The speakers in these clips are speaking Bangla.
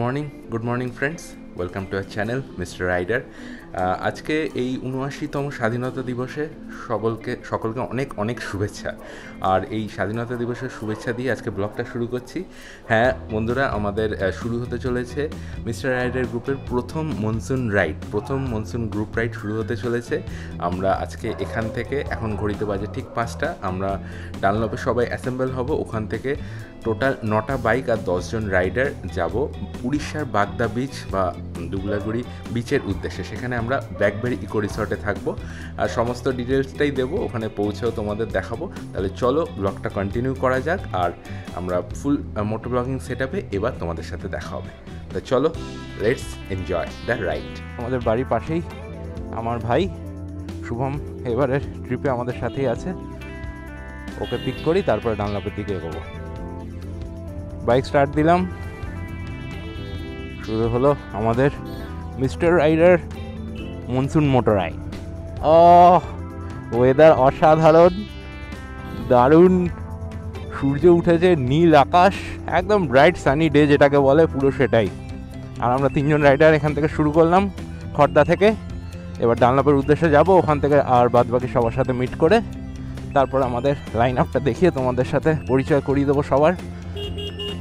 Good morning friends, welcome to our channel mister Rider. আজকে এই ৭৯তম স্বাধীনতা দিবসে সকলকে অনেক অনেক শুভেচ্ছা। আর এই স্বাধীনতা দিবসের শুভেচ্ছা দিয়ে আজকে ব্লগটা শুরু করছি। হ্যাঁ বন্ধুরা, আমাদের শুরু হতে চলেছে মিস্টার রাইডার গ্রুপের প্রথম মনসুন গ্রুপ রাইড শুরু হতে চলেছে। আমরা আজকে এখান থেকে, এখন ঘড়িতে বাজে ঠিক ৫টা, আমরা ডানলপে সবাই অ্যাসেম্বল হব। ওখান থেকে টোটাল 9টা বাইক আর 10 জন রাইডার যাব উড়িষ্যার বাগদা বিচ বা দুবলাগুড়ি বিচের উদ্দেশ্যে। সেখানে আমরা ব্ল্যাকবেরি ইকো রিসর্টে থাকবো, আর সমস্ত ডিটেলসটাই দেবো, ওখানে পৌঁছেও তোমাদের দেখাবো। তাহলে চলো ব্লগটা কন্টিনিউ করা যাক, আর আমরা ফুল মোটো ব্লগিং সেট আপে এবার তোমাদের সাথে দেখা হবে। তো চলো, লেটস এনজয় দ্য রাইড। আমাদের বাড়ির পাশেই আমার ভাই শুভম এবারের ট্রিপে আমাদের সাথেই আছে। ওকে পিক করি, তারপরে ডানলপের দিকে এগোবো। বাইক স্টার্ট দিলাম, শুরু হলো আমাদের মিস্টার রাইডার মনসুন মোটো রাইড। ওয়েদার অসাধারণ, দারুণ, সূর্য উঠেছে, নীল আকাশ, একদম ব্রাইট সানি ডে যেটাকে বলে, পুরো সেটাই। আর আমরা 3 জন রাইডার এখান থেকে শুরু করলাম খড়দা থেকে। এবার ডানলপের উদ্দেশ্যে যাব, ওখান থেকে আর বাদ বাকি সবার সাথে মিট করে তারপর আমাদের লাইন আপটা দেখিয়ে তোমাদের সাথে পরিচয় করিয়ে দেবো। সবার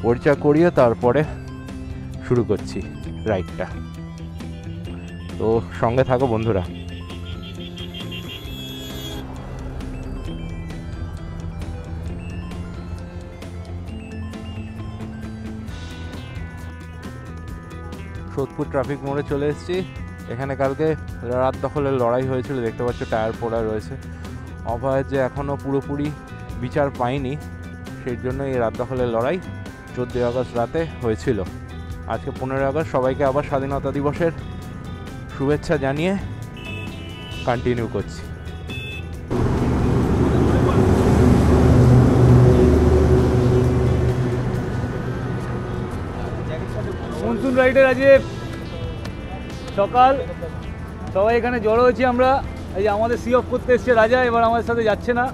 পরিচয় করিয়ে তারপরে শুরু করছি রাইডটা। তো সঙ্গে থাকো বন্ধুরা। সোদপুর ট্রাফিক মোড়ে চলে এসেছি। এখানে কালকে রাত দখলের লড়াই হয়েছিল, দেখতে পাচ্ছ টায়ার পোড়া রয়েছে। অভয়ের যে এখনও পুরোপুরি বিচার পায়নি, সেই জন্য এই রাত দখলের লড়াই 14 আগস্ট রাতে হয়েছিল। আজকে 15 আগস্ট, সবাইকে আবার স্বাধীনতা দিবসের শুভেচ্ছা জানিয়ে কন্টিনিউ করছি। মনসুন রাইডের আজকে সকাল, সবাই এখানে জড়ো হয়েছি আমরা। এই যে আমাদের সি অফ করতে এসছে রাজা, এবার আমাদের সাথে যাচ্ছে না,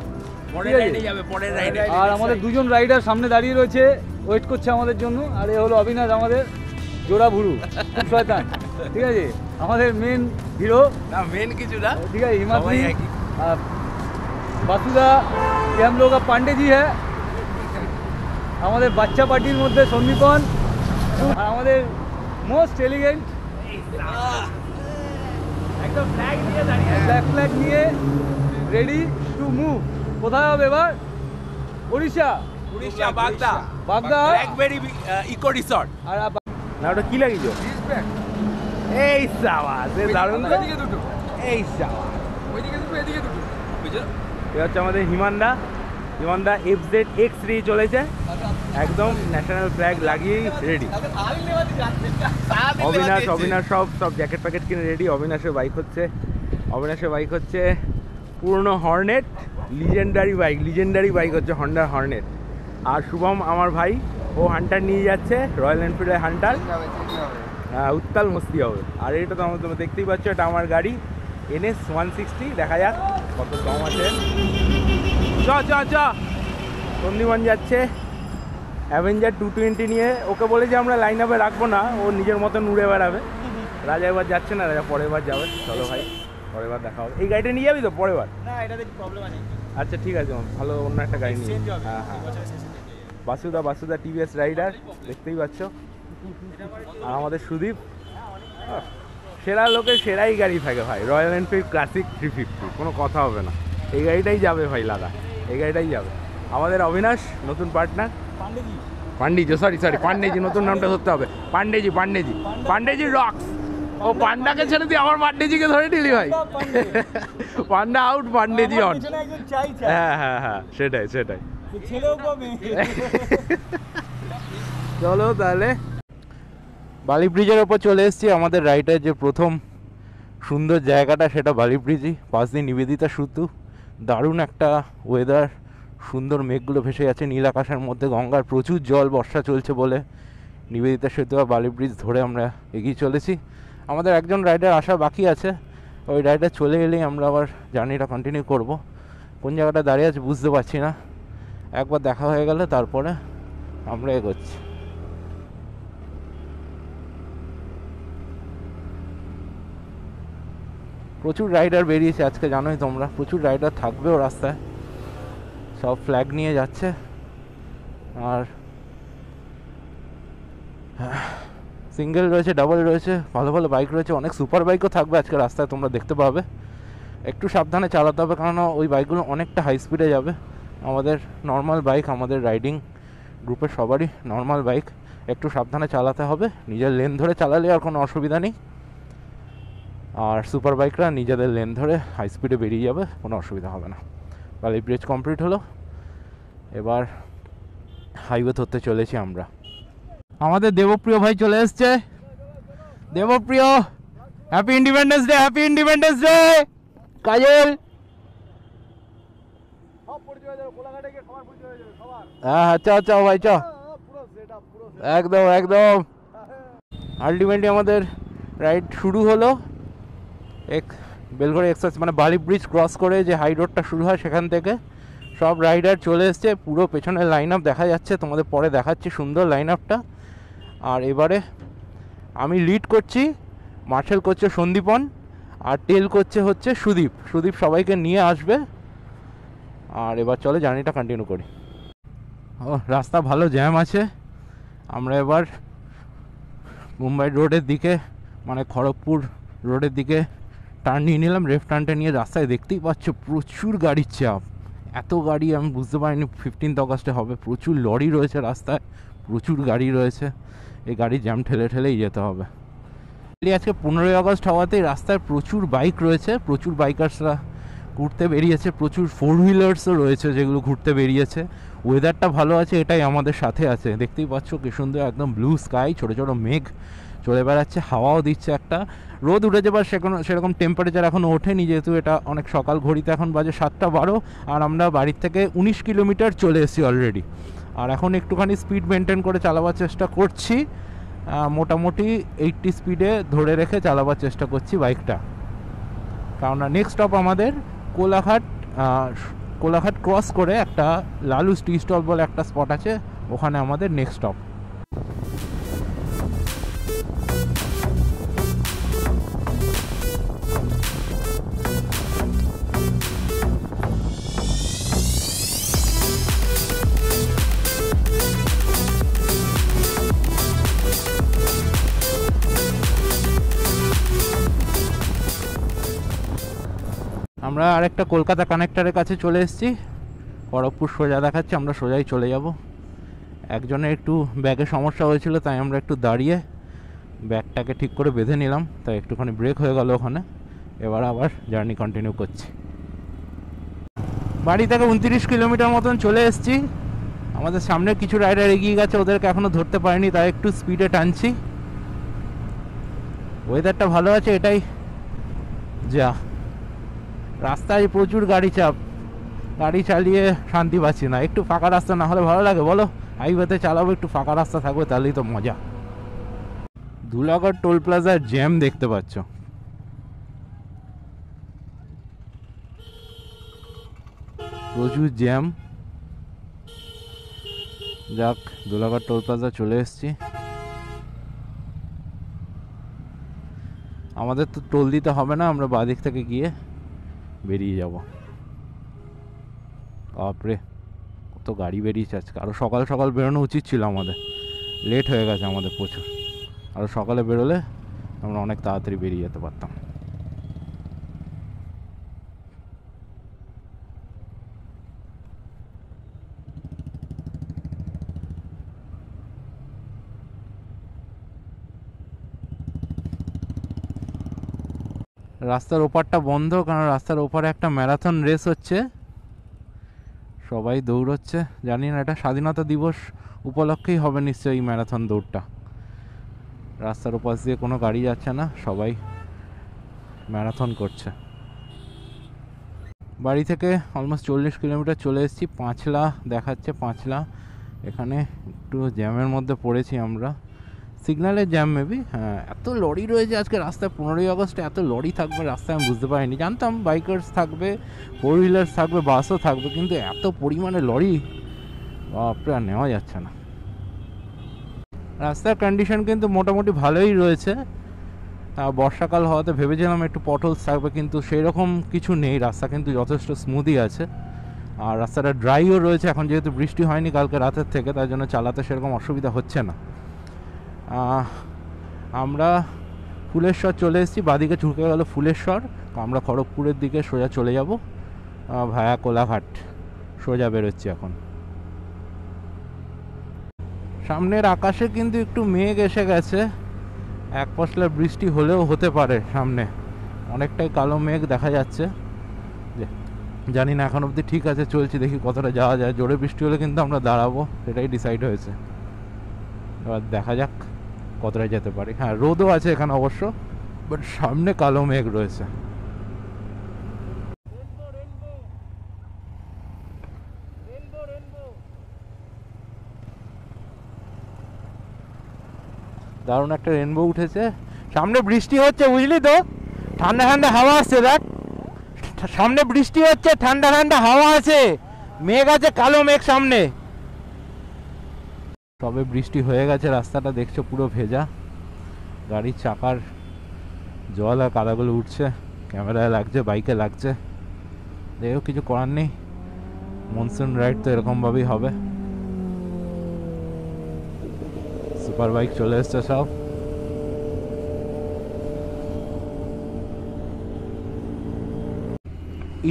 আর আমাদের 2 জন রাইডার সামনে দাঁড়িয়ে রয়েছে, ওয়েট করছে আমাদের জন্য। আর এ হলো অবিনাশ, আমাদের জোড়া ভুরু, খুব শয়তান, ঠিক আছে, আমাদের মেন হিরো। ना मेन কিছু না, ठीक है, हिमाद्री, বাসুদা, ये हम लोग का पांडे जी है, আমাদের বাচ্চা পার্টির মধ্যে সন্দীপন, আর আমাদের মোস্ট এলিগেন্ট একদম ফ্ল্যাগ নিয়ে রেডি টু মুভ। কোথায় হবে এবার? উড়িষ্যা বাগদা ব্ল্যাকবেরি ইকো রিসর্ট। আর না ওটা কি লাগিয়েছো? এই সাবাস, এ দারুণ তো। এই সাবাস, ওইদিকে দুটো এদিকে দুটো। এটা হচ্ছে আমাদের হিমানদা FZ X3 চলেছে, একদম ন্যাশনাল ফ্ল্যাগ লাগিয়েই রেডি। অবিনাশ সব জ্যাকেট প্যাকেট কিনে রেডি। অবিনাশের বাইক হচ্ছে পুরনো হর্নেট, লিজেন্ডারি বাইক হচ্ছে হন্ডার হর্নেট। আর শুভম আমার ভাই, ও হান্টার নিয়ে যাচ্ছে, রয়্যাল এনফিল্ডের হান্টার। উত্তাল মস্তি হবে। আর এটা তো তোমরা দেখতেই পাচ্ছ, এটা আমার গাড়ি NS 160। দেখা যাক কত কম আছে। চ সন্দীপন যাচ্ছে অ্যাভেঞ্জার 220 নিয়ে। ওকে বলে যে আমরা লাইন আপে রাখবো না, ও নিজের মতন উড়ে বেড়াবে। রাজা এবার যাচ্ছে না, রাজা পরের বার যাবে। চলো ভাই, পরের বার দেখা হবে। এই গাড়িটা নিয়ে যাবি তো পরের বার? না, এটাতে প্রবলেম আছে। আচ্ছা ঠিক আছে, ভালো অন্য একটা গাড়ি নিয়ে। হ্যাঁ, বাসুদা TVS রাইডার, দেখতেই পাচ্ছ। আর আমাদের সুদীপ, সেরা লোকের সেরাই গাড়ি থাকে ভাই, রয়্যাল এনফিল্ড ক্লাসিক 350, কোনো কথা হবে না। এই গাড়িটাই যাবে ভাই লাগা, এই গাড়িটাই যাবে। আমাদের অবিনাশ নতুন পার্টনার, পান্ডেজি, নতুন নামটা ধরতে হবে, পান্ডেজি রক্স। ও পান্ডাকে ছেড়ে দিয়ে আমার পান্ডেজিকে ধরে নিলি ভাই। পান্ডা আউট, পান্ডেজি অন। হ্যাঁ, সেটাই। চলো তাহলে বালি ব্রিজের ওপর চলে এসেছি। আমাদের রাইডের যে প্রথম সুন্দর জায়গাটা, সেটা বালি ব্রিজই। পাশ দিয়ে নিবেদিতা সেতু, দারুণ একটা ওয়েদার, সুন্দর মেঘগুলো ভেসে যাচ্ছে নীল আকাশের মধ্যে। গঙ্গার প্রচুর জল, বর্ষা চলছে বলে নিবেদিতা সেতু আর বালি ব্রিজ ধরে আমরা এগিয়ে চলেছি। আমাদের একজন রাইডার আসা বাকি আছে, ওই রাইডার চলে এলেই আমরা আবার জার্নিটা কন্টিনিউ করব। কোন জায়গাটা দাঁড়িয়ে আছে বুঝতে পারছি না, একবার দেখা হয়ে গেলে তারপরে আমরা এগোচ্ছি। প্রচুর রাইডার বেরিয়েছে আজকে, জানোই তোমরা, প্রচুর রাইডার থাকবেও রাস্তায়, সব ফ্ল্যাগ নিয়ে যাচ্ছে। আর সিঙ্গেল রয়েছে, ডাবল রয়েছে, ভালো ভালো বাইক রয়েছে, অনেক সুপার বাইকও থাকবে আজকে রাস্তায়, তোমরা দেখতে পাবে। একটু সাবধানে চালাতে হবে, কারণ ওই বাইকগুলো অনেকটা হাই স্পিডে যাবে। আমাদের নর্মাল বাইক, আমাদের রাইডিং গ্রুপের সবারই নর্মাল বাইক, একটু সাবধানে চালাতে হবে। নিজের লেন ধরে চালালে আর কোনো অসুবিধা নেই, আর সুপার বাইকরা নিজেদের লেন ধরে হাই স্পিডে বেরিয়ে যাবে, কোনো অসুবিধা হবে না। বালি ব্রিজ কমপ্লিট হলো, এবার হাইওয়ে ধরতে চলেছি আমরা। আমাদের দেবপ্রিয় ভাই চলে এসছে। Debpriya, happy independence day, happy independence day. Kajal, হ্যাঁ আচ্ছা আচ্ছা ভাই, চ একদম একদম। আলটিমেটলি আমাদের রাইড শুরু হলো। বেলঘড়ি এক্সপ্রেস মানে বালি ব্রিজ ক্রস করে যে হাই রোডটা শুরু হয় সেখান থেকে সব রাইডার চলে এসছে। পুরো পেছনের লাইন আপ দেখা যাচ্ছে, তোমাদের পরে দেখাচ্ছি সুন্দর লাইন আপটা। আর এবারে আমি লিড করছি, মার্শাল করছে সন্দীপন, আর টেল হচ্ছে সুদীপ। সুদীপ সবাইকে নিয়ে আসবে। আর এবার চলে জার্নিটা কন্টিনিউ করি। ও রাস্তা ভালো জ্যাম আছে। আমরা এবার মুম্বাই রোডের দিকে মানে খড়গপুর রোডের দিকে টার্ন নিয়ে নিলাম। লেফট টার্নটা নিয়ে রাস্তায় দেখতেই পাচ্ছ প্রচুর গাড়ির চাপ। এত গাড়ি আমি বুঝতে পারিনি 15th অগাস্টে হবে। প্রচুর লরি রয়েছে রাস্তায়, প্রচুর গাড়ি রয়েছে। এই গাড়ি জ্যাম ঠেলে ঠেলেই যেতে হবে। আজকে 15ই আগস্ট হওয়াতেই রাস্তায় প্রচুর বাইক রয়েছে, প্রচুর বাইকার্সরা ঘুরতে বেরিয়েছে, প্রচুর 4 হুইলার্সও রয়েছে যেগুলো ঘুরতে বেরিয়েছে। ওয়েদারটা ভালো আছে, এটাই আমাদের সাথে আছে। দেখতেই পাচ্ছ কি সুন্দর একদম ব্লু স্কাই, ছোটো ছোটো মেঘ চলে বেড়াচ্ছে, হাওয়াও দিচ্ছে একটা। রোদ উঠেছে বা সেরকম টেম্পারেচার এখনও ওঠেনি, যেহেতু এটা অনেক সকাল, ঘড়িতে এখন বাজে 7:12। আর আমরা বাড়ির থেকে 19 কিলোমিটার চলে এসেছি অলরেডি। আর এখন একটুখানি স্পিড মেনটেন করে চালাবার চেষ্টা করছি, মোটামুটি 80 স্পিডে ধরে রেখে চালাবার চেষ্টা করছি বাইকটা। কারণ নেক্সট স্টপ আমাদের কোলাঘাট ক্রস করে একটা লালুস টি স্টল বলে একটা স্পট আছে, ওখানে আমাদের নেক্সট স্টপ। আমরা আরেকটা কলকাতা কানেক্টরের কাছে চলে এসেছি। খড়গপুর সোজা দেখাচ্ছে, আমরা সোজাই চলে যাব। একজনের একটু ব্যাগে সমস্যা হয়েছিল, তাই আমরা একটু দাঁড়িয়ে ব্যাগটাকে ঠিক করে বেঁধে নিলাম, তাই একটুখানি ব্রেক হয়ে গেল ওখানে। এবার আবার জার্নি কন্টিনিউ করছি। বাড়ি থেকে 29 কিলোমিটার মতন চলে এসেছি। আমাদের সামনে কিছু রাইডার এগিয়ে গেছে, ওদেরকে এখনও ধরতে পারিনি, তাই একটু স্পিডে টানছি। ওয়েদারটা ভালো আছে, এটাই যা। রাস্তায় প্রচুর গাড়ি চাপ, গাড়ি চালিয়ে শান্তি পাচ্ছি না। একটু ফাঁকা রাস্তা না হলে ভালো লাগে বলো? হাইওয়েতে চালাবো, একটু ফাঁকা রাস্তা থাকবে, তাহলেই তো মজা। ধুলাগড় টোল প্লাজার জ্যাম দেখতে পাচ্ছ, প্রচুর জ্যাম। যাক, ধুলাগড় টোল প্লাজা চলে এসেছি। আমাদের তো টোল দিতে হবে না, আমরা বাদিক থেকে গিয়ে বেরিয়ে যাব। বাপরে কত গাড়ি বেরিয়েছে আজকে। আরও সকাল সকাল বেরোনো উচিত ছিল আমাদের, লেট হয়ে গেছে আমাদের প্রচুর। আরও সকালে বেরোলে আমরা অনেক তাড়াতাড়ি বেরিয়ে যেতে পারতাম। রাস্তার ওপারটা বন্ধ, কারণ রাস্তার ওপারে একটা ম্যারাথন রেস হচ্ছে, সবাই দৌড়চ্ছে। জানি না এটা স্বাধীনতা দিবস উপলক্ষেই হবে নিশ্চয়ই এই ম্যারাথন দৌড়টা। রাস্তার ওপাশ দিয়ে কোনো গাড়ি যাচ্ছে না, সবাই ম্যারাথন করছে। বাড়ি থেকে অলমোস্ট 40 কিলোমিটার চলে এসেছি। পাঁচলা দেখাচ্ছে, পাঁচলা। এখানে একটু জ্যামের মধ্যে পড়েছি আমরা, সিগন্যালের জ্যাম মেবি। হ্যাঁ, এত লরি রয়েছে আজকে রাস্তায়। 15ই আগস্টে এত লরি থাকবে রাস্তায় আমি বুঝতে পারিনি। জানতাম বাইকার্স থাকবে, 4 হুইলার্স থাকবে, বাসও থাকবে, কিন্তু এত পরিমাণে লরি বাপরে আর নেওয়া যাচ্ছে না। রাস্তার কন্ডিশন কিন্তু মোটামুটি ভালোই রয়েছে। বর্ষাকাল হওয়াতে ভেবেছিলাম একটু পটলস থাকবে, কিন্তু সেই রকম কিছু নেই। রাস্তা কিন্তু যথেষ্ট স্মুথই আছে, আর রাস্তাটা ড্রাইও রয়েছে। এখন যেহেতু বৃষ্টি হয়নি কালকে রাতের থেকে, তাই জন্য চালাতে সেরকম অসুবিধা হচ্ছে না। আমরা ফুলেশ্বর চলে এসেছি, বাদিকে ঝুঁকে গেল ফুলেশ্বর। আমরা খড়গপুরের দিকে সোজা চলে যাব ভায়া কোলাঘাট, সোজা বেরোচ্ছি এখন। সামনের আকাশে কিন্তু একটু মেঘ এসে গেছে, এক পশলা বৃষ্টি হলেও হতে পারে। সামনে অনেকটাই কালো মেঘ দেখা যাচ্ছে, জানি না এখন অবধি ঠিক আছে, চলছি, দেখি কতটা যাওয়া যায়। জোরে বৃষ্টি হলে কিন্তু আমরা দাঁড়াবো, সেটাই ডিসাইড হয়েছে। এবার দেখা যাক কতটা যেতে পারি। হ্যাঁ, রোদও আছে এখানে অবশ্য, বাট সামনে কালো মেঘ রয়েছে। দারুণ একটা রেনবো উঠেছে, সামনে বৃষ্টি হচ্ছে, বুঝলি তো, ঠান্ডা ঠান্ডা হাওয়া আসছে। দেখ সামনে বৃষ্টি হচ্ছে, ঠান্ডা ঠান্ডা হাওয়া আছে, মেঘ আছে, কালো মেঘ সামনে। তবে বৃষ্টি হয়ে গেছে, রাস্তাটা দেখছো পুরো ভেজা, গাড়ির চাকার জল আর কাদাগুলো উঠছে, ক্যামেরায় লাগছে, বাইকে লাগছে। দেখো কিছু করার নেই, মনসুন রাইড তো এরকমভাবেই হবে। সুপার বাইক চলে এসছে সব।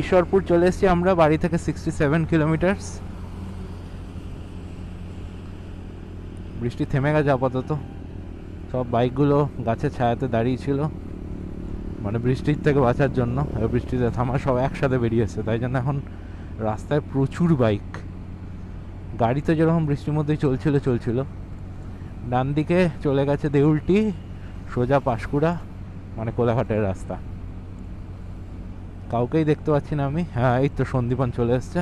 ঈশ্বরপুর চলে এসেছি আমরা, বাড়ি থেকে 67 কিলোমিটার। বৃষ্টি থেমে গেছে আপাতত, সব বাইকগুলো গাছের ছায়াতে দাঁড়িয়ে ছিল, মানে বৃষ্টির থেকে বাঁচার জন্য। বৃষ্টিতে থামা, সব একসাথে বেরিয়েছে, তাই জন্য এখন রাস্তায় প্রচুর বাইক। গাড়ি তো যেরকম বৃষ্টির মধ্যেই চলছিল। ডান দিকে চলে গেছে দেউলটি, সোজা পাঁশকুড়া, মানে কোলাঘাটের রাস্তা। কাউকেই দেখতে পাচ্ছি না আমি। হ্যাঁ, এই তো সন্দীপন চলে এসছে।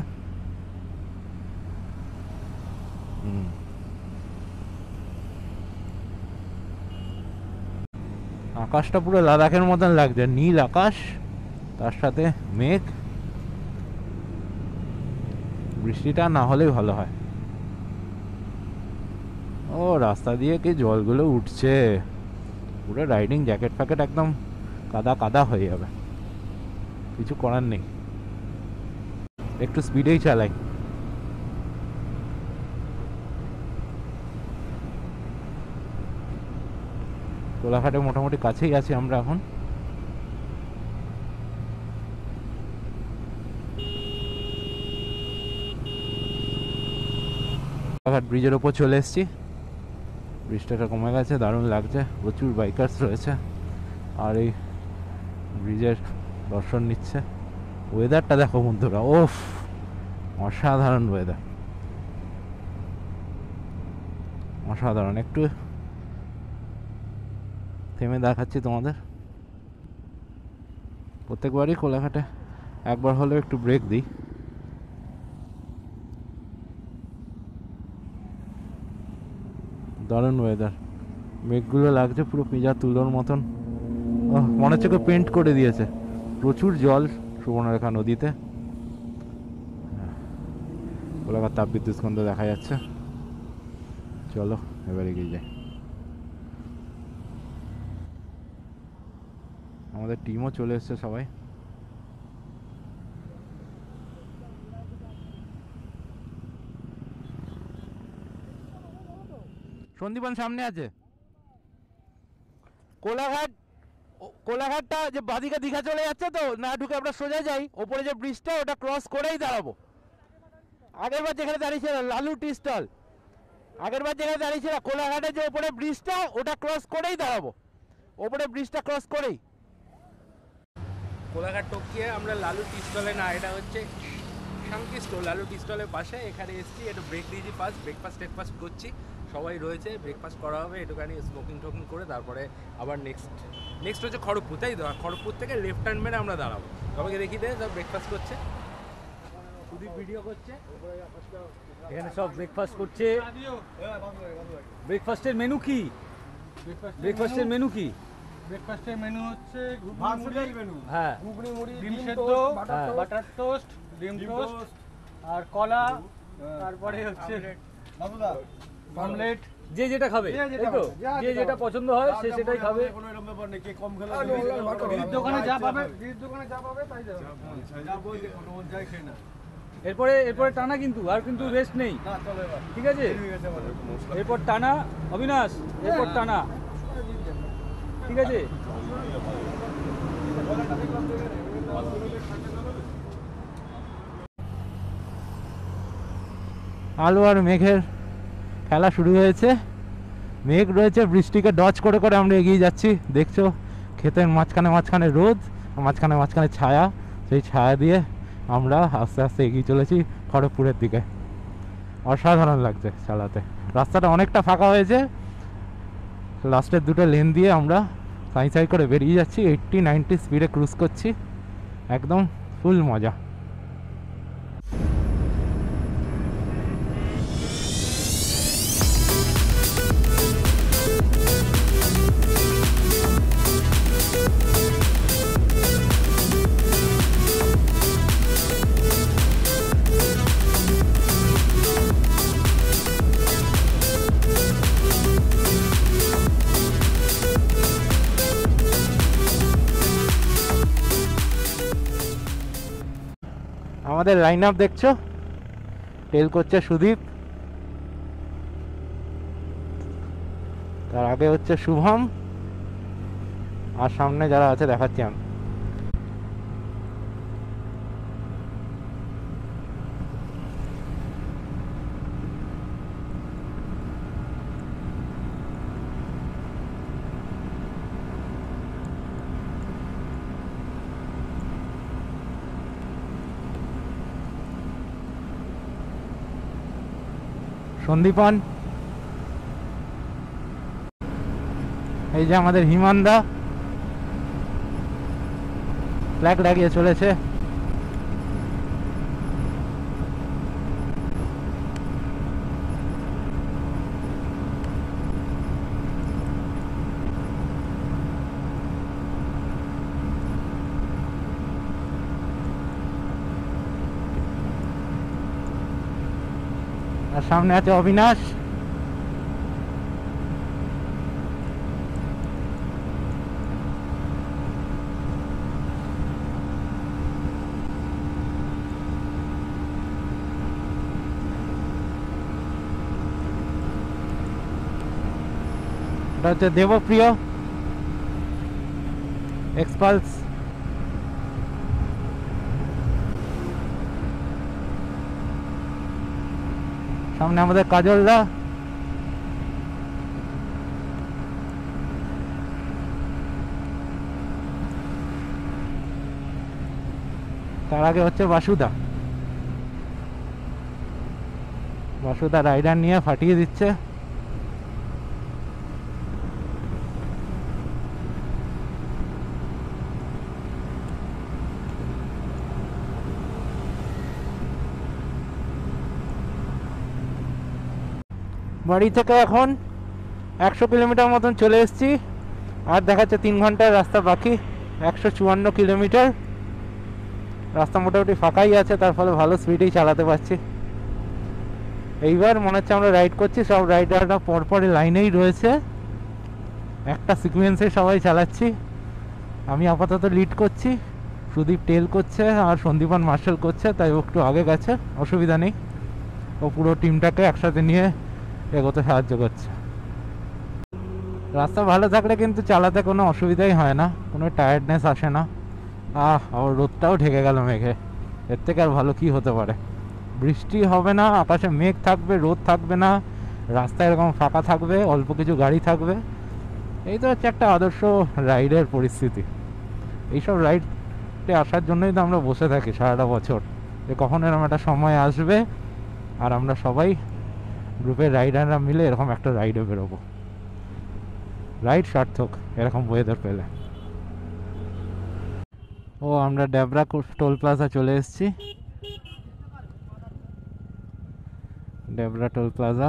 আকাশটা পুরো লাদাখের মতন লাগছে, নীল আকাশ, তার সাথে মেঘ। বৃষ্টিটা না হলেই ভালো হয়। ও রাস্তা দিয়ে কি জলগুলো উঠছে, পুরো রাইডিং জ্যাকেট ফ্যাকেট একদম কাদা কাদা হয়ে যাবে, কিছু করার নেই, একটু স্পিডেই চালাই। কোলাঘাটে মোটামুটি কাছেই আছি আমরা এখন। কোলাঘাট ব্রিজের ওপর চলে এসেছি, বৃষ্টিটা কমে গেছে, দারুণ লাগছে, প্রচুর বাইকার্স রয়েছে, আর এই ব্রিজের দর্শন নিচ্ছে। ওয়েদারটা দেখো বন্ধুরা, ওফ অসাধারণ ওয়েদার, অসাধারণ। একটু থেমে দেখাচ্ছি তোমাদের। প্রত্যেকবারই কোলাঘাটে একবার হলেও একটু ব্রেক দিই। দারুণ ওয়েদার, মেঘগুলো লাগছে পুরো পেঁজা তুলোর মতন, মনে হচ্ছে কেউ পেন্ট করে দিয়েছে। প্রচুর জল সুবর্ণরেখা নদীতে, কোলাঘাট তাপবিদ্যুৎ কেন্দ্র দেখা যাচ্ছে। চলো এবার এগিয়ে যাই। আমাদের টিমও চলে এসছে সবাই। সন্দীপন সামনে আছে। কোলাঘাটটা যে বাদিকে দীঘা চলে যাচ্ছে, তো না ঢুকে আমরা সোজা যাই, ওপরে যে ব্রিজটা ওটা ক্রস করেই দাঁড়াবো। আগেরবার যেখানে দাঁড়িয়েছিল লালু টি স্টল, আগেরবার যেখানে দাঁড়িয়েছিল কোলাঘাটে যে ওপরে ব্রিজটা, ওটা ক্রস করেই দাঁড়াবো, ওপরে ব্রিজটা ক্রস করেই। কোলাঘাট টপকিয়ে আমরা লালু টি স্টলে, না এটা হচ্ছে শাঙ্কি স্টোর, লালু টি স্টলের পাশে এখানে এসেছি। একটু ব্রেক দিয়েছি, ব্রেকফাস্ট টেকফাস্ট করছি, সবাই রয়েছে, ব্রেকফাস্ট করা হবে, একটুখানি স্মোকিং টোকিং করে তারপরে আবার নেক্সট হচ্ছে খড়গপুর, তাই তো? খড়গপুর থেকে লেফট হ্যান্ড মেরে আমরা দাঁড়াবো। সবাইকে দেখিয়ে দেয়, সব ব্রেকফাস্ট করছে, শুধু ভিডিও করছে, এখানে সব ব্রেকফাস্ট করছে। ব্রেকফাস্টের মেনু কি? ব্রেকফাস্টের মেনু কি? ব্রেকফাস্টের মেনু হচ্ছে হ্যাঁ, ঘুগনি মুড়ি, ডিম সেদ্ধ, বাটার টোস্ট, ডিম টোস্ট আর কলা, তারপরে হচ্ছে অমলেট, যে যেটা খাবে তাই তো, যে যেটা পছন্দ হয় সে সেটাই খাবে। দিদির দোকানে যা পাবে তাই দেবে। এরপরে টানা কিন্তু আর কিন্তু রেস্ট নেই, ঠিক আছে? এরপর টানা অবিনাশ, এরপর টানা, ঠিক আছে? আলো আর মেঘের খেলা শুরু হয়েছে। মেঘ রয়েছে, বৃষ্টিকে ডজ করে করে আমরা এগিয়ে যাচ্ছি। দেখছো ক্ষেতের মাঝখানে রোদ, মাঝখানে ছায়া। সেই ছায়া দিয়ে আমরা আস্তে আস্তে এগিয়ে চলেছি খড়গপুরের দিকে। অসাধারণ লাগছে চালাতে। রাস্তাটা অনেকটা ফাঁকা হয়েছে, লাস্টের দুটো লেন দিয়ে আমরা সাই করে বেরিয়ে যাচ্ছি। 80-90 স্পিডে ক্রুজ করছি, একদম ফুল মজা। আমাদের লাইন আপ দেখছো, টেল করছে সুদীপ, তার আগে হচ্ছে শুভম, আর সামনে যারা আছে দেখাচ্ছি আমি। সন্দীপন, এই যে আমাদের হিমানদা ফ্ল্যাগ লাগিয়ে চলেছে। আর সামনে আছে অবিনাশ। এটা হচ্ছে দেবপ্রিয় এক্সপালস। সামনে আমাদের কাজলদা, তার আগে হচ্ছে বাসুদা রাইডার নিয়ে ফাটিয়ে দিচ্ছে। বাড়ি থেকে এখন 100 কিলোমিটার মতন চলে এসেছি, আর দেখাচ্ছে 3 ঘন্টার রাস্তা বাকি। 154 কিলোমিটার রাস্তা মোটামুটি ফাঁকাই আছে, তার ফলে ভালো স্পিডেই চালাতে পারছি। এইবার মনে হচ্ছে আমরা রাইড করছি, সব রাইডাররা পরপরে লাইনেই রয়েছে, একটা সিকোয়েন্সে সবাই চালাচ্ছি। আমি আপাতত লিড করছি, সুদীপ টেল করছে আর সন্দীপন মার্শাল করছে, তাই ও একটু আগে গেছে, অসুবিধা নেই। ও পুরো টিমটাকে একসাথে নিয়ে এগোতে সাহায্য করছে। রাস্তা ভালো থাকলে কিন্তু চালাতে কোনো অসুবিধাই হয় না, কোনো টায়ার্ডনেস আসে না। আর রোদটাও ঢেকে গেল মেঘে, এর থেকে আর ভালো কি হতে পারে। বৃষ্টি হবে না, আকাশে মেঘ থাকবে, রোদ থাকবে না, রাস্তা এরকম ফাঁকা থাকবে, অল্প কিছু গাড়ি থাকবে। এই তো হচ্ছে একটা আদর্শ রাইডের পরিস্থিতি। এইসব রাইডে আসার জন্যই তো আমরা বসে থাকি সারাটা বছর, যে কখন এরকম একটা সময় আসবে আর আমরা সবাই গ্রুপের রাইডাররা মিলে এরকম একটা রাইডে বেরোবো। রাইড সার্থক এরকম ওয়েদার পেলে। ও আমরা ডেবরা টোল প্লাজা চলে এসেছি। ডেবরা টোল প্লাজা,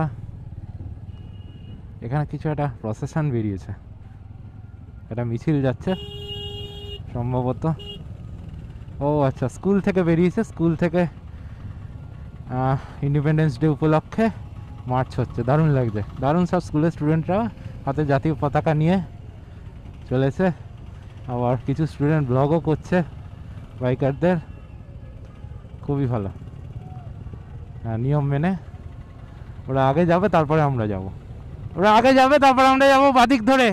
এখানে কিছু একটা প্রসেশন বেরিয়েছে, একটা মিছিল যাচ্ছে সম্ভবত। ও আচ্ছা, স্কুল থেকে বেরিয়েছে, স্কুল থেকে ইন্ডিপেন্ডেন্স ডে উপলক্ষে মার্চ হচ্ছে, দারুণ লাগছে, দারুণ। সব স্কুলের স্টুডেন্টরা হাতে জাতীয় পতাকা নিয়ে চলেছে, আবার কিছু স্টুডেন্ট ব্লগও করছে বাইকারদের, খুবই ভালো। হ্যাঁ, নিয়ম মেনে ওরা আগে যাবে, তারপরে আমরা যাব। ওরা আগে যাবে, তারপরে আমরা যাবো বাদিক ধরে।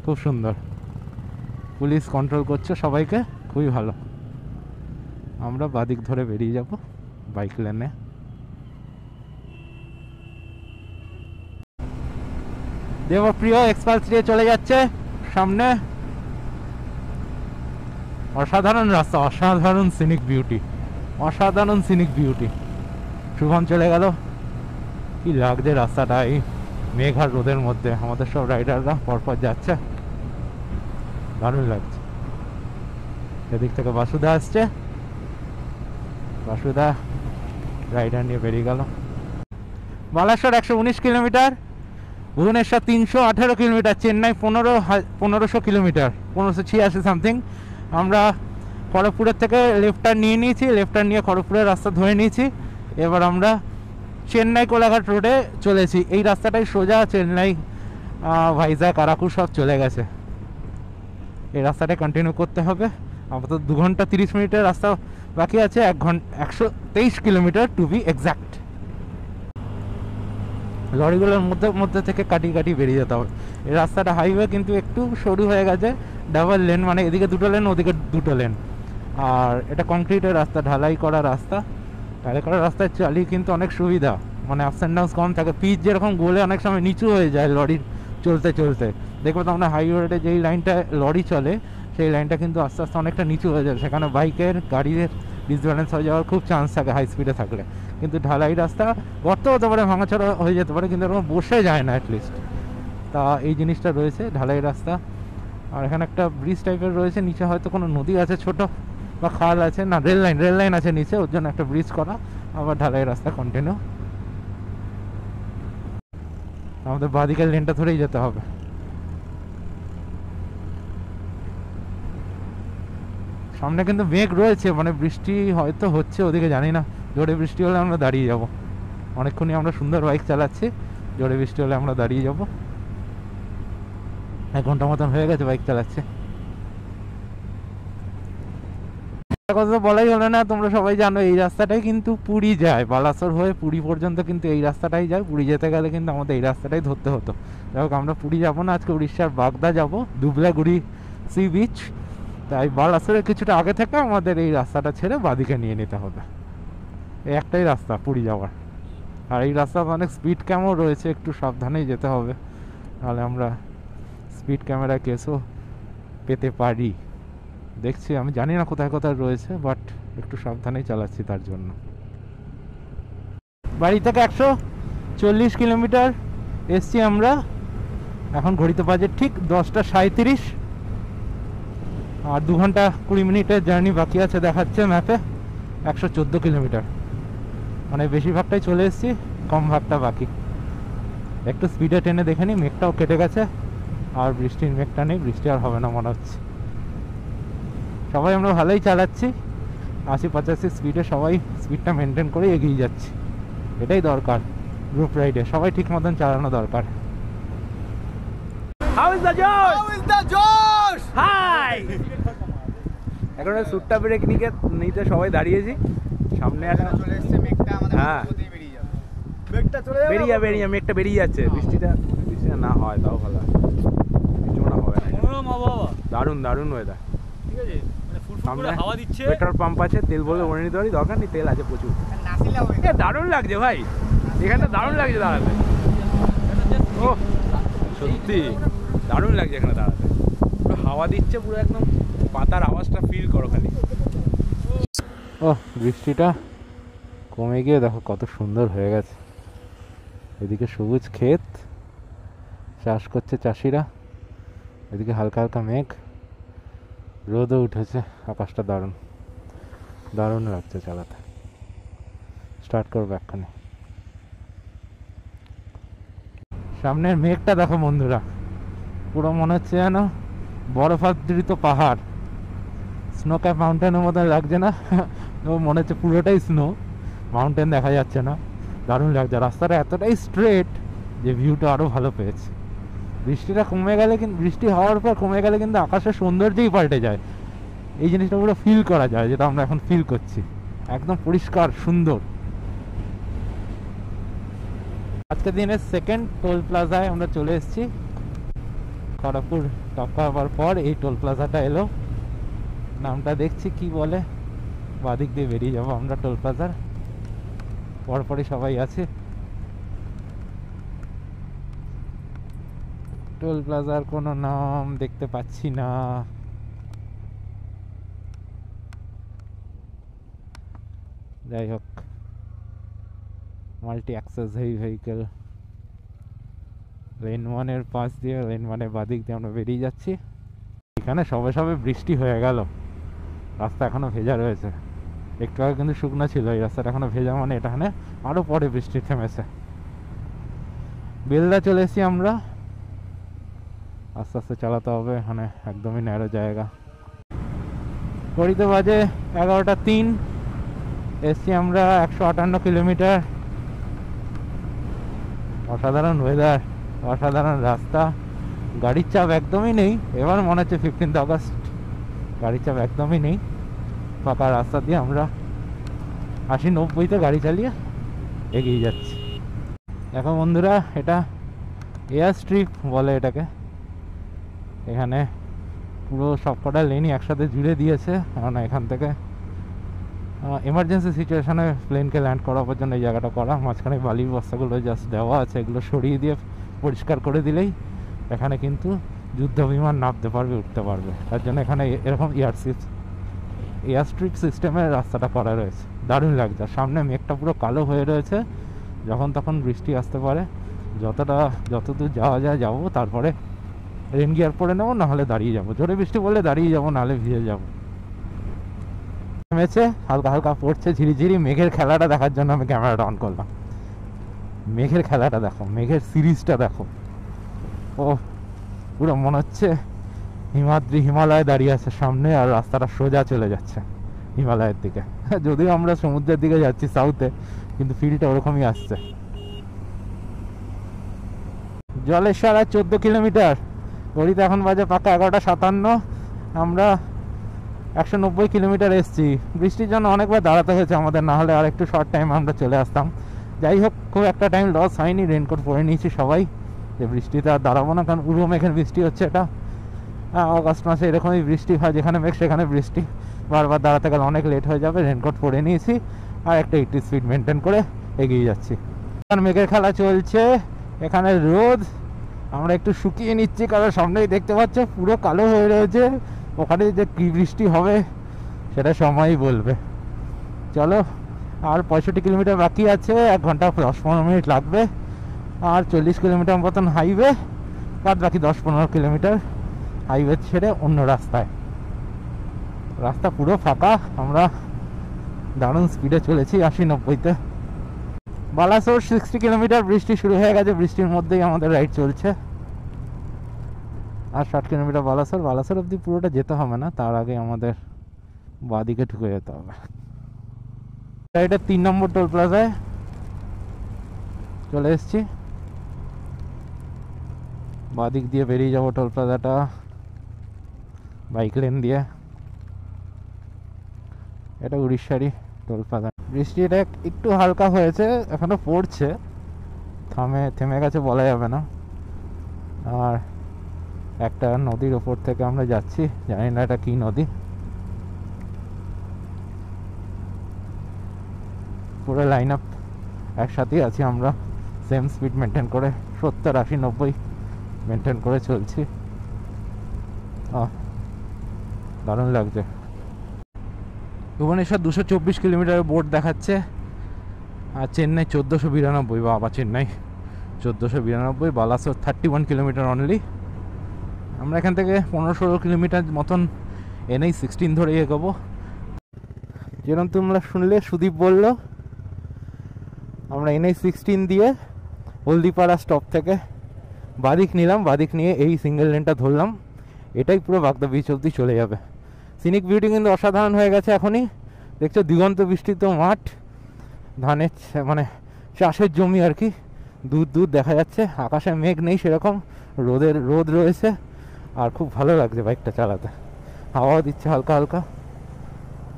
খুব সুন্দর, পুলিশ কন্ট্রোল করছে সবাইকে, খুবই ভালো। আমরা বাদিক ধরে বেরিয়ে যাব বাইক লেনে। দেবপ্রিয় এক্সপালস দিয়ে চলে যাচ্ছে সামনে। অসাধারণ রাস্তা, অসাধারণ সিনিক বিউটি, অসাধারণ সিনিক বিউটি। শুভম চলে গেল। কি লাগছে রাস্তাটা এই মেঘ আর রোদের মধ্যে, আমাদের সব রাইডাররা পরপর যাচ্ছে, দারুণ লাগছে। এদিক থেকে বাসুদা আসছে, বাসুদা রাইডার নিয়ে বেরিয়ে গেল। Balasore 119 kilometre, Bhubaneswar 318 kilometre, Chennai 1500 kilometre, 1586 something. আমরা খড়গপুরের থেকে লেফটার নিয়ে নিয়েছি, লেফটার নিয়ে খড়গপুরের রাস্তা ধরে নিয়েছি। এবার আমরা চেন্নাই কোলাঘাট রোডে চলেছি। এই রাস্তাটাই সোজা চেন্নাই, ভাইজাগ, আরাকু সব চলে গেছে। এই রাস্তাটা কন্টিনিউ করতে হবে। আপাতত 2 ঘন্টা 30 মিনিটের রাস্তা বাকি আছে, 123 কিলোমিটার টু বি এক্স্যাক্ট। লরিগুলোর মধ্যে মধ্যে থেকে কাটিয়ে কাটিয়ে বেরিয়ে যেতে হবে। এই রাস্তাটা হাইওয়ে কিন্তু একটু সরু হয়ে গেছে, ডাবল লেন, মানে এদিকে 2টো লেন, ওদিকে 2টো লেন। আর এটা কংক্রিটের রাস্তা, ঢালাই করা রাস্তা। ঢালাই করা রাস্তায় চালিয়ে কিন্তু অনেক সুবিধা, মানে আপস অ্যান্ড ডাউন্স কম থাকে। পিচ যেরকম গোলে অনেক সময় নিচু হয়ে যায় লরির চলতে চলতে, দেখবো তো আমরা হাইওয়ে রোডে যেই লাইনটা লরি চলে সেই লাইনটা কিন্তু আস্তে আস্তে অনেকটা নিচু হয়ে যায়, সেখানে বাইকের গাড়ির ডিসব্যালেন্স হয়ে যাওয়ার খুব চান্স থাকে হাই স্পিডে থাকলে। কিন্তু ঢালাই রাস্তা গর্ত হতে পারে, ভাঙাচোরা হয়ে যেতে পারে, কিন্তু এরকম বসে যায় না অ্যাটলিস্ট। তা এই জিনিসটা রয়েছে ঢালাই রাস্তা। আর এখানে একটা ব্রিজ টাইপের রয়েছে, নিচে হয়তো কোনো নদী আছে ছোট, বা খাল আছে, না রেল লাইন আছে নিচে, ওর জন্য একটা ব্রিজ করা। আবার ঢালাই রাস্তা কন্টিনিউ। আমাদের বাঁদিকের লেনটা ধরেই যেতে হবে। সামনে কিন্তু মেঘ রয়েছে, মানে বৃষ্টি হয়তো হচ্ছে ওদিকে, জানি না। জোরে বৃষ্টি হলে আমরা দাঁড়িয়ে যাব। অনেকক্ষণই আমরা সুন্দর বাইক চালাচ্ছি, জোরে বৃষ্টি হলে আমরা দাঁড়িয়ে যাব। 1 ঘন্টা মতন হয়ে গেছে বাইক চালাচ্ছে। কথা তো বলাই হলো না, তোমরা সবাই জানো এই রাস্তাটাই কিন্তু পুরী যায়, বালাসোর হয়ে পুরী পর্যন্ত কিন্তু এই রাস্তাটাই যায়। পুরী যেতে গেলে কিন্তু আমাদের এই রাস্তাটাই ধরতে হতো। যাই হোক, আমরা পুরী যাবো না, আজকে উড়িষ্যার বাগদা যাব, দুবলাগুড়ি সি বিচ। তাই বালাসোরের কিছুটা আগে থেকে আমাদের এই রাস্তাটা ছেড়ে বাদিকে নিয়ে নিতে হবে। এই একটাই রাস্তা পুরী যাওয়ার। আর এই রাস্তাতে অনেক স্পিড ক্যামও রয়েছে, একটু সাবধানেই যেতে হবে, নাহলে আমরা স্পিড ক্যামেরা কেসও পেতে পারি। দেখছি, আমি জানি না কোথায় কোথায় রয়েছে, বাট একটু সাবধানেই চালাচ্ছি তার জন্য। বাড়ি থেকে 140 কিলোমিটার এসছি আমরা। এখন ঘড়িতে বাজে ঠিক 10:37, আর 2 ঘন্টা 20 মিনিটের জার্নি বাকি আছে দেখাচ্ছে ম্যাপে। 114 কিলোমিটার, মানে বেশিরভাগটাই চলে এসেছি, কম ভাগটা বাকি। একটু স্পিডে টেনে দেখে নিই, মেঘটাও কেটে গেছে, আর বৃষ্টির মেঘটা নেই, বৃষ্টি আর হবে না মনে হচ্ছে। সবাই আমরা ভালোই চালাচ্ছি, 80-85 স্পিডে সবাই স্পিডটা মেনটেন করে এগিয়ে যাচ্ছি। এটাই দরকার গ্রুপ রাইডে, সবাই ঠিক মতন চালানো দরকার। How is the Josh? How is the Josh? Hi! এখন সুট্টা ব্রেক নিতে সবাই দাঁড়িয়েছি সামনে। একটা চলে এসেছে মেঘটা, আমাদের হ্যাঁ। মধ্যে বেরিয়ে যাবে। মেঘটা চলে যাবে, বেরিয়ে মেঘটা বেরিয়ে যাচ্ছে। বৃষ্টিটা না হয় তাও ভালো, বৃষ্টি মনে হবে না। মনোরম আবহাওয়া, দারুণ ওয়েদার। ঠিক আছে, মানে ফুরফুর সামনে করে হাওয়া দিচ্ছে। পেট্রোল পাম্প আছে, তেল বলে ভরে নিতে পারি, দরকার নেই, তেল আছে প্রচুর। নাসিলা হয়ে এ দারুণ লাগছে ভাই, এখানটা দারুণ লাগছে দাঁড়াতে। ও সত্যি দারুণ লাগছে এখানে দাঁড়াতে, পুরো হাওয়া দিচ্ছে, পুরো একদম পাতার আওয়াজটা ফিল করো খালি। ও বৃষ্টিটা কমে গিয়ে দেখো কত সুন্দর হয়ে গেছে। এদিকে সবুজ ক্ষেত, চাষ করছে চাষিরা, এদিকে হালকা হালকা মেঘ, রোদও উঠেছে, আকাশটা দারুণ লাগছে চালাতে। স্টার্ট করবো এক্ষুনি। সামনের মেঘটা দেখো বন্ধুরা, পুরো মনে হচ্ছে যেন বরফাবৃত পাহাড়। স্নো ক্যাপ মাউন্টেনের মতন লাগছে না, মনে হচ্ছে পুরোটাই স্নো, মাউন্টেন দেখা যাচ্ছে না। দারুণ লাগছে, রাস্তাটা এতটাই স্ট্রেট যে ভিউটা আরও ভালো পেয়েছে। বৃষ্টিটা কমে গেলে কিন্তু, বৃষ্টি হওয়ার পর কমে গেলে কিন্তু আকাশের সৌন্দর্যই পাল্টে যায়। এই জিনিসটা পুরো ফিল করা যায়, যেটা আমরা এখন ফিল করছি। একদম পরিষ্কার সুন্দর। আজকের দিনের সেকেন্ড টোল প্লাজায় আমরা চলে এসেছি। খড়গপুর টপকা হওয়ার পর এই টোল প্লাজাটা এলো। নামটা দেখছি কি বলে, বাদিক দিয়ে বেরিয়ে যাবো আমরা টোল প্লাজার। পরপরই সবাই আছে। টোল প্লাজার কোনো নাম দেখতে পাচ্ছি না। যাই হোক, multi access heavy vehicle. Lane 1-এর পাশ দিয়ে, লেন 1-এর বাদিক দিয়ে আমরা বেরিয়ে যাচ্ছি। এখানে সবে সবে বৃষ্টি হয়ে গেল, রাস্তা এখনো ভেজা রয়েছে। একটু আগে কিন্তু শুকনো ছিল, এই রাস্তাটা এখনো ভেজা, মানে এখানে আরও পরে বৃষ্টি থেমেছে। বেলদা চলে এসেছি আমরা। আস্তে আস্তে চালাতে হবে, এখানে একদমই ন্যারো জায়গা। ঘড়িতে বাজে 11:03। এসছি আমরা 158 কিলোমিটার। অসাধারণ ওয়েদার, অসাধারণ রাস্তা, গাড়ির চাপ একদমই নেই। এবার মনে হচ্ছে 15 আগস্ট, গাড়ির চাপ একদমই নেই। ফাঁকা রাস্তা দিয়ে আমরা 80-90-তে গাড়ি চালিয়ে এগিয়ে যাচ্ছি। দেখো বন্ধুরা, এটা এয়ার স্ট্রিপ বলে এটাকে। এখানে পুরো সবকটা লেনই একসাথে জুড়ে দিয়েছে, কারণ এখান থেকে এমার্জেন্সি সিচুয়েশানে প্লেনকে ল্যান্ড করাবার জন্য এই জায়গাটা করা। মাঝখানে বালির বস্তাগুলো জাস্ট দেওয়া আছে, এগুলো সরিয়ে দিয়ে পরিষ্কার করে দিলেই এখানে কিন্তু যুদ্ধ বিমান নামতে পারবে, উঠতে পারবে। তার জন্য এখানে এরকম এয়ার স্ট্রিপ সিস্টেমের রাস্তাটা করা রয়েছে। দারুণ লাগছে। সামনে মেঘটা পুরো কালো হয়ে রয়েছে, যখন তখন বৃষ্টি আসতে পারে। যতদূর যাওয়া যায় যাবো, তারপরে রেন গিয়ার পরে নেবো, নাহলে দাঁড়িয়ে যাবো। জোরে বৃষ্টি বললে দাঁড়িয়ে যাবো, নাহলে ভিজে যাবো। নেমেছে, হালকা হালকা পড়ছে ঝিরিঝিরি। মেঘের খেলাটা দেখার জন্য আমি ক্যামেরাটা অন করলাম। মেঘের খেলাটা দেখো, মেঘের সিরিজটা দেখো। ও পুরো মনে হচ্ছে হিমালয় দাঁড়িয়ে আছে সামনে, আর রাস্তাটা সোজা চলে যাচ্ছে হিমালয়ের দিকে। যদিও আমরা সমুদ্রের দিকে যাচ্ছি সাউথে, কিন্তু ফিলটা ওরকমই আসছে। জলেশ্বর আর 14 কিলোমিটার। ঘড়িতে এখন বাজে পাকা 11:57। আমরা 190 কিলোমিটার এসছি। বৃষ্টির জন্য অনেকবার দাঁড়াতে হয়েছে আমাদের, না হলে আর একটু শর্ট টাইম আমরা চলে আসতাম। যাই হোক, খুব একটা টাইম লস হয়নি। রেনকোট পরে নিয়েছি সবাই, যে বৃষ্টিতে আর দাঁড়াবো না, কারণ পুরো মেঘের বৃষ্টি হচ্ছে। এটা অগাস্ট মাসে এরকমই বৃষ্টি হয়, যেখানে মেঘ সেখানে বৃষ্টি। বারবার দাঁড়াতে গেলে অনেক লেট হয়ে যাবে। রেনকোট পরে নিয়েছি আর একটা 80 স্পিড মেনটেন করে এগিয়ে যাচ্ছি। মেঘের খেলা চলছে, এখানে রোদ। আমরা একটু শুকিয়ে নিচ্ছি, কারণ সামনেই দেখতে পাচ্ছ পুরো কালো হয়ে রয়েছে। ওখানে যে কী বৃষ্টি হবে সেটা সময়ই বলবে। চলো, আর 65 কিলোমিটার বাকি আছে। 1 ঘন্টা 10-15 মিনিট লাগবে। আর 40 কিলোমিটার মতন হাইওয়ে, বাদ বাকি 10-15 কিলোমিটার হাইওয়ে ছেড়ে অন্য রাস্তায়। রাস্তা পুরো ফাঁকা। আমরা দারুণ স্পিডে চলেছি 80-90-তে। বালাসোর 60 কিলোমিটার। বৃষ্টি শুরু হয়ে গেছে, বৃষ্টির মধ্যেই আমাদের রাইড চলছে। আর 60 কিলোমিটার বালাসোর অবধি পুরোটা যেতে হবে না, তার আগে আমাদের বাদিকে ঢুকে যেতে হবে। এটা 3 নম্বর টোল প্লাজায় চলে এসেছি। বাদিক দিয়ে বেরিয়ে যাবো টোল প্লাজাটা বাইক লেন দিয়ে। এটা উড়িষ্যারই টোল প্লাজা। বৃষ্টিটা একটু হালকা হয়েছে, এখনো পড়ছে, থেমে গেছে বলা যাবে না। আর একটা নদীর ওপর থেকে আমরা যাচ্ছি, জানি না এটা কি নদী। পুরো লাইন আপ একসাথেই আছি আমরা, সেম স্পিড মেনটেন করে 70, 80, 90 মেনটেন করে চলছি। দারুণ লাগছে। ভুবনেশ্বর 224 কিলোমিটারের বোর্ড দেখাচ্ছে, আর চেন্নাই 1492। বাবা, চেন্নাই 1492। Balasore 31 kilometre only. আমরা এখান থেকে 15-16 কিলোমিটার মতন NH-16 ধরে এগোবো। যেরকম তোমরা শুনলে, সুদীপ বলল, আমরা NH-16 দিয়ে হলদিপাড়া স্টপ থেকে বাদিক নিলাম। বাদিক নিয়ে এই সিঙ্গেল লেনটা ধরলাম, এটাই পুরো বাগদা বিচ অবধি চলে যাবে। সিনিক বিউটি কিন্তু অসাধারণ হয়ে গেছে এখনই। দেখছো দিগন্ত বিস্তৃত মাঠ, ধানের মানে চাষের জমি আর কি, দূর দূর দেখা যাচ্ছে। আকাশে মেঘ নেই সেরকম, রোদ রয়েছে, আর খুব ভালো লাগছে বাইকটা চালাতে। হাওয়াও দিচ্ছে হালকা হালকা,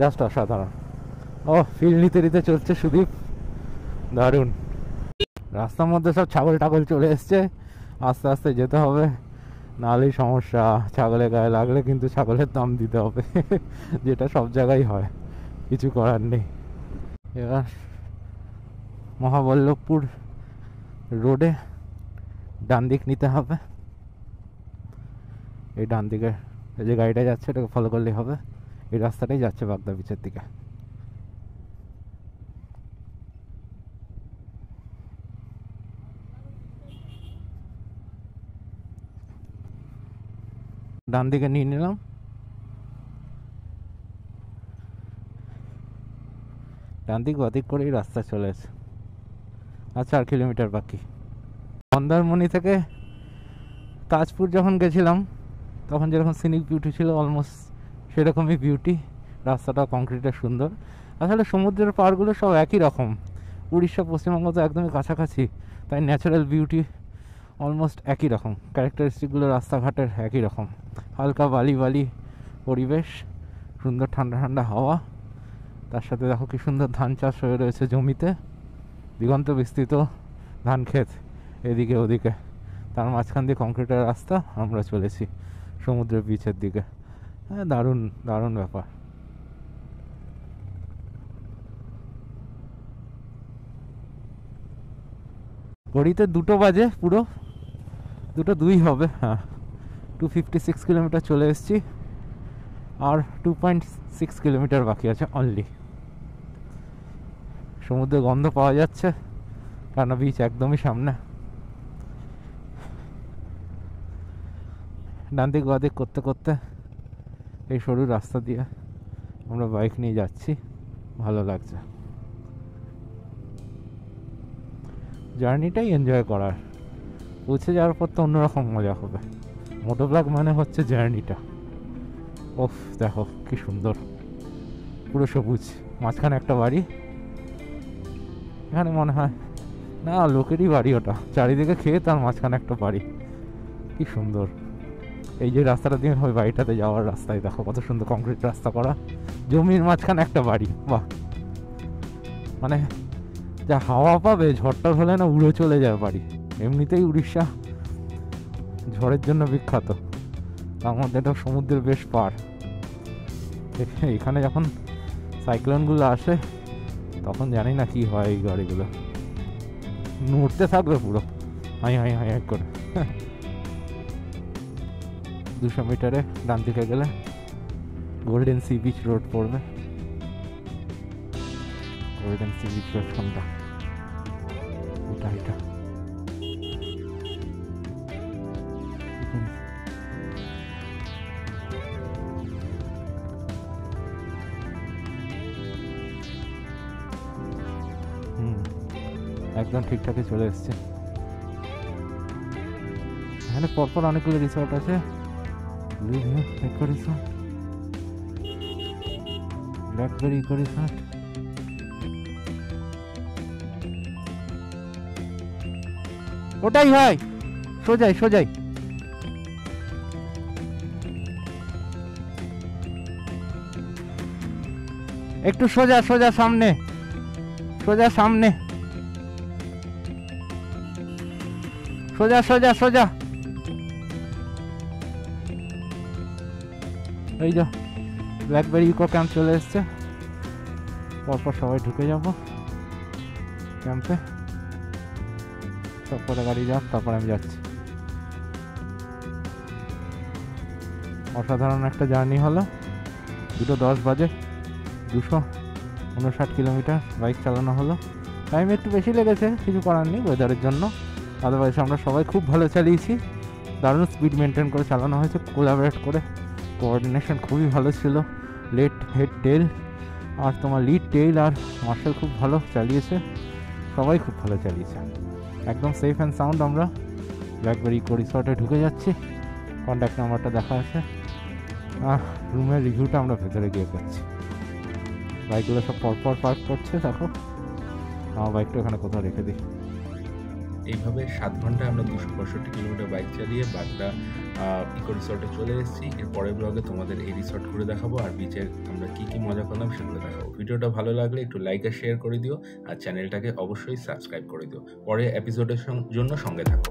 জাস্ট অসাধারণ। ও ফিল নিতে নিতে চলছে সুদীপ, দারুণ। রাস্তার মধ্যে সব ছাগল টাগল চলে এসছে, আস্তে আস্তে যেতে হবে, নাহলেই সমস্যা। ছাগলের গায়ে লাগলে কিন্তু ছাগলের দাম দিতে হবে যেটা সব জায়গায় হয়, কিছু করার নেই। এবার মহাবল্লভপুর রোডে ডান দিক নিতে হবে। এই ডান দিকে যে গাড়িটা যাচ্ছে এটাকে ফলো করলেই হবে। এই রাস্তাটাই যাচ্ছে বাগদা বিচের দিকে। ডান দিকে নিয়ে নিলাম। ডান দিক বাদিক করেই রাস্তা চলে এসে। আচ্ছা, 4 কিলোমিটার বাকি। মন্দারমণি থেকে তাজপুর যখন গেছিলাম তখন যেরকম সিনিক বিউটি ছিল অলমোস্ট সেরকমই বিউটি। রাস্তাটা কংক্রিটের সুন্দর। আসলে সমুদ্রের পাড়গুলো সব একই রকম, উড়িষ্যা পশ্চিমবঙ্গ তো একদমই কাছাকাছি, তাই ন্যাচারাল বিউটি অলমোস্ট একই রকম। ক্যারেক্টারিস্টিকগুলো রাস্তাঘাটের একই রকম, হালকা বালি বালি পরিবেশ, সুন্দর ঠান্ডা ঠান্ডা হাওয়া, তার সাথে দেখো কি সুন্দর ধান চাষ হয়ে রয়েছে জমিতে, দিগন্ত বিস্তৃত ধান ক্ষেত এদিকে ওদিকে, তার মাঝখান দিয়ে কংক্রিটের রাস্তা। আমরা চলেছি সমুদ্রের বিচের দিকে। হ্যাঁ, দারুণ দারুণ ব্যাপার। ঘড়িতে 2টো বাজে, পুরো 2:02 হবে। হ্যাঁ, 256 কিলোমিটার চলে এসেছি, আর 2.6 কিলোমিটার বাকি আছে অনলি। সমুদ্রের গন্ধ পাওয়া যাচ্ছে, কারণ বিচ একদমই সামনে। ডান দিক বাদিক করতে করতে এই সরু রাস্তা দিয়ে আমরা বাইক নিয়ে যাচ্ছি, ভালো লাগছে। জার্নিটাই এনজয় করার, পৌঁছে যাওয়ার পর তো অন্যরকম মজা হবে। মোটোব্লগ মানে হচ্ছে জার্নিটা। ওফ, দেখো কি সুন্দর, পুরো সবুজ, মাঝখানে একটা বাড়ি। এখানে মনে হয় না লোকেরই বাড়ি ওটা, চারিদিকে খেয়ে তার মাঝখানে একটা বাড়ি, কি সুন্দর। এই যে রাস্তাটা দিয়ে ওই বাড়িটাতে যাওয়ার রাস্তায় দেখো কত সুন্দর কংক্রিট রাস্তা করা, জমির মাঝখানে একটা বাড়ি। বাহ, মানে যা হাওয়া পাবে, ঝড়টার হলে না উড়ে চলে যায় বাড়ি। এমনিতেই উড়িষ্যা ঝড়ের জন্য বিখ্যাত, তার মধ্যে এটা সমুদ্রের বেশ পার। এখানে যখন সাইক্লোনগুলো আসে তখন জানি না কি হয়, এই গাড়িগুলো নড়তে থাকবে পুরো হাই হাই হাই হাই করে। 200 মিটারে ডান দিকে গেলে গোল্ডেন সি বিচ রোড পড়বে। গোল্ডেন সি বিচ রোড কোনটা? এটা এটা একদম ঠিকঠাকই চলে এসছে। এখানে পরপর অনেকগুলো রিসর্ট আছে। ব্ল্যাকবেরি ইকো রিসর্ট, ওটাই হয়, সোজাই সোজাই। একটু সোজা সোজা সামনে, সোজা সামনে, সোজা সোজা সোজা। এই যা ব্ল্যাকবেরি ইকো ক্যাম্প চলে এসছে, পরপর সবাই ঢুকে যাব ক্যাম্পে। সব কটা গাড়ি যাক, তারপর আমি যাচ্ছি। অসাধারণ একটা জার্নি হলো। 2:10 বাজে, 259 কিলোমিটার বাইক চালানো হলো। টাইম একটু বেশি লেগেছে, কিছু করার নেই ওয়েদারের জন্য। আদারওয়াইজ আমরা সবাই খুব ভালো চালিয়েছি, দারুণ স্পিড মেনটেন করে চালানো হয়েছে, কোলাবরেট করে। কোঅর্ডিনেশন খুবই ভালো ছিল। লেট হেড টেল আর তোমার লিড টেল আর মার্শাল খুব ভালো চালিয়েছে, সবাই খুব ভালো চালিয়েছে, একদম সেফ অ্যান্ড সাউন্ড। আমরা ব্ল্যাকবেরি ইকো রিসর্টে ঢুকে যাচ্ছি, কন্ট্যাক্ট নাম্বারটা দেখা আছে। রুমের রিভিউটা আমরা ভেতরে গিয়ে করছি। বাইকগুলো সব পরপর পার্ক করছে, দেখো আমার বাইকটা ওখানে কোথাও রেখে দিই। এইভাবে 7 ঘন্টায় আমরা 265 কিলোমিটার বাইক চালিয়ে বাগদা ইকো রিসর্টে চলে এসেছি। এর পরের ব্লগে তোমাদের এই রিসর্ট ঘুরে দেখাবো আর বিচে আমরা কি কি মজা করলাম সেগুলো দেখাবো। ভিডিওটা ভালো লাগলে একটু লাইক আর শেয়ার করে দিও আর চ্যানেলটাকে অবশ্যই সাবস্ক্রাইব করে দিও। পরে এপিসোডের জন্য সঙ্গে থাকো।